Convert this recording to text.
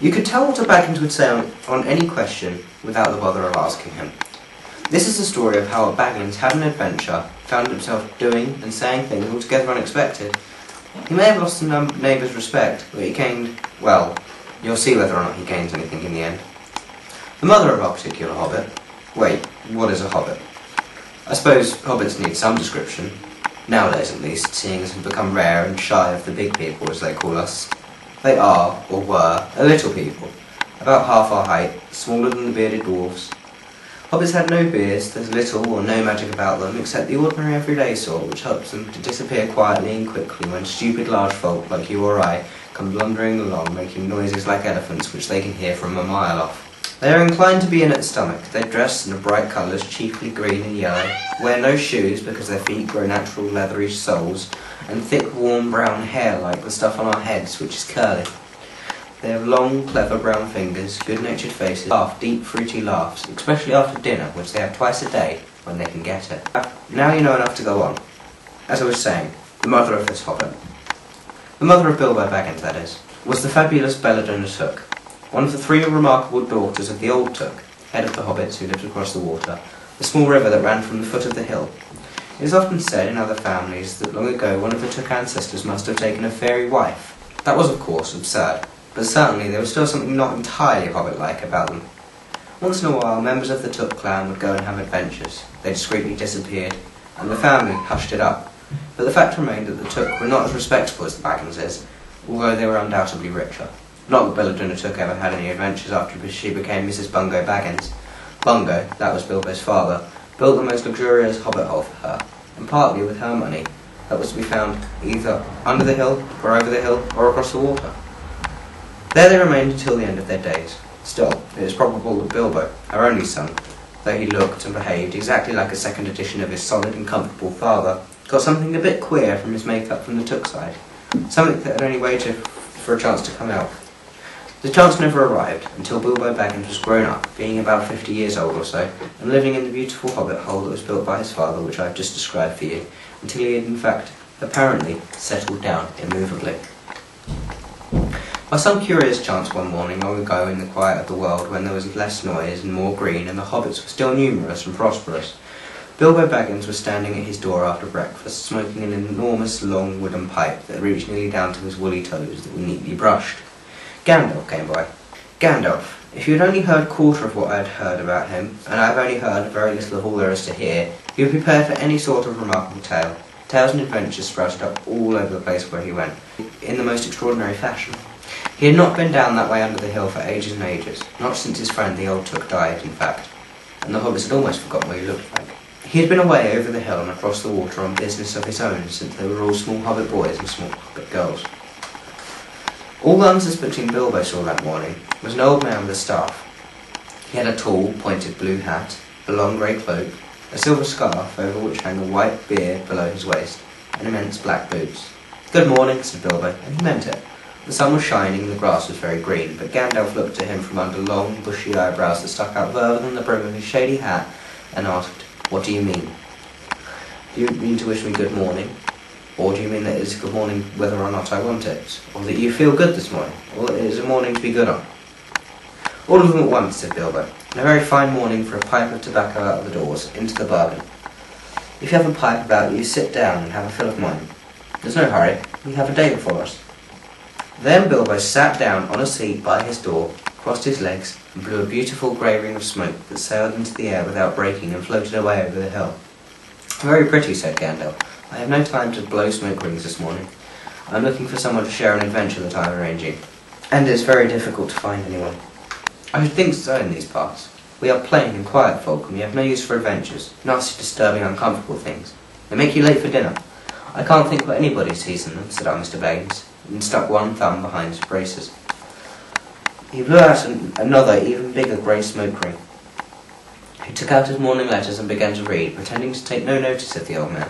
You could tell what a Baggins would say on any question without the bother of asking him. This is the story of how a Baggins had an adventure, found himself doing and saying things altogether unexpected. He may have lost some neighbours' respect, but he gained, well, you'll see whether or not he gains anything in the end. The mother of our particular hobbit. Wait, what is a hobbit? I suppose hobbits need some description. Nowadays at least, seeing as we've become rare and shy of the big people as they call us. They are, or were, a little people, about half our height, smaller than the bearded dwarfs. Hobbits had no beards, there's little or no magic about them, except the ordinary everyday sort, which helps them to disappear quietly and quickly when stupid large folk like you or I come blundering along, making noises like elephants which they can hear from a mile off. They are inclined to be in at the stomach. They dress in bright colours, chiefly green and yellow, wear no shoes because their feet grow natural leathery soles, and thick warm brown hair like the stuff on our heads, which is curly. They have long, clever brown fingers, good-natured faces, laugh deep, fruity laughs, especially after dinner, which they have twice a day, when they can get it. Now you know enough to go on. As I was saying, the mother of this hobbit. The mother of Bilbo Baggins, that is, was the fabulous Belladonna Took, one of the 3 remarkable daughters of the old Took, head of the hobbits who lived across the water, the small river that ran from the foot of the hill. It is often said in other families that long ago one of the Took ancestors must have taken a fairy wife. That was, of course, absurd, but certainly there was still something not entirely hobbit-like about them. Once in a while, members of the Took clan would go and have adventures. They discreetly disappeared, and the family hushed it up. But the fact remained that the Took were not as respectable as the Bagginses, although they were undoubtedly richer. Not that Belladonna Took ever had any adventures after she became Mrs. Bungo Baggins. Bungo, that was Bilbo's father, built the most luxurious hobbit hole for her, and partly with her money, that was to be found either under the hill, or over the hill, or across the water. There they remained until the end of their days. Still, it is probable that Bilbo, her only son, though he looked and behaved exactly like a second edition of his solid and comfortable father, got something a bit queer from his make-up from the Took side, something that had only waited for a chance to come out. The chance never arrived until Bilbo Baggins was grown up, being about 50 years old or so, and living in the beautiful hobbit hole that was built by his father, which I have just described for you, until he had in fact, apparently, settled down immovably. By some curious chance one morning long ago in the quiet of the world, when there was less noise and more green and the hobbits were still numerous and prosperous, Bilbo Baggins was standing at his door after breakfast, smoking an enormous long wooden pipe that reached nearly down to his woolly toes that were neatly brushed. Gandalf came by. Gandalf, if you had only heard a quarter of what I had heard about him, and I have only heard very little of all there is to hear, you would be prepared for any sort of remarkable tale. Tales and adventures sprouted up all over the place where he went, in the most extraordinary fashion. He had not been down that way under the hill for ages and ages, not since his friend the old Took died, in fact, and the hobbits had almost forgotten what he looked like. He had been away over the hill and across the water on business of his own since they were all small hobbit boys and small hobbit girls. All the unsuspecting Bilbo saw that morning was an old man with a staff. He had a tall, pointed blue hat, a long grey cloak, a silver scarf over which hung a white beard below his waist, and immense black boots. "Good morning," said Bilbo, and he meant it. The sun was shining and the grass was very green, but Gandalf looked at him from under long, bushy eyebrows that stuck out further than the brim of his shady hat, and asked, "What do you mean? Do you mean to wish me good morning? Or do you mean that it is good morning whether or not I want it? Or that you feel good this morning? Or that it is a morning to be good on?" "All of them at once," said Bilbo, "and a very fine morning for a pipe of tobacco out of the doors, into the bargain. If you have a pipe about you, sit down and have a fill of mine. There's no hurry, we have a day before us." Then Bilbo sat down on a seat by his door, crossed his legs, and blew a beautiful grey ring of smoke that sailed into the air without breaking and floated away over the hill. "Very pretty," said Gandalf. "I have no time to blow smoke rings this morning. I am looking for someone to share an adventure that I am arranging, and it is very difficult to find anyone." "I should think so in these parts. We are plain and quiet folk, and we have no use for adventures, nasty, disturbing, uncomfortable things. They make you late for dinner. I can't think what anybody sees in them," said our Mr. Baggins, and stuck one thumb behind his braces. He blew out another, even bigger grey smoke ring. He took out his morning letters and began to read, pretending to take no notice of the old man.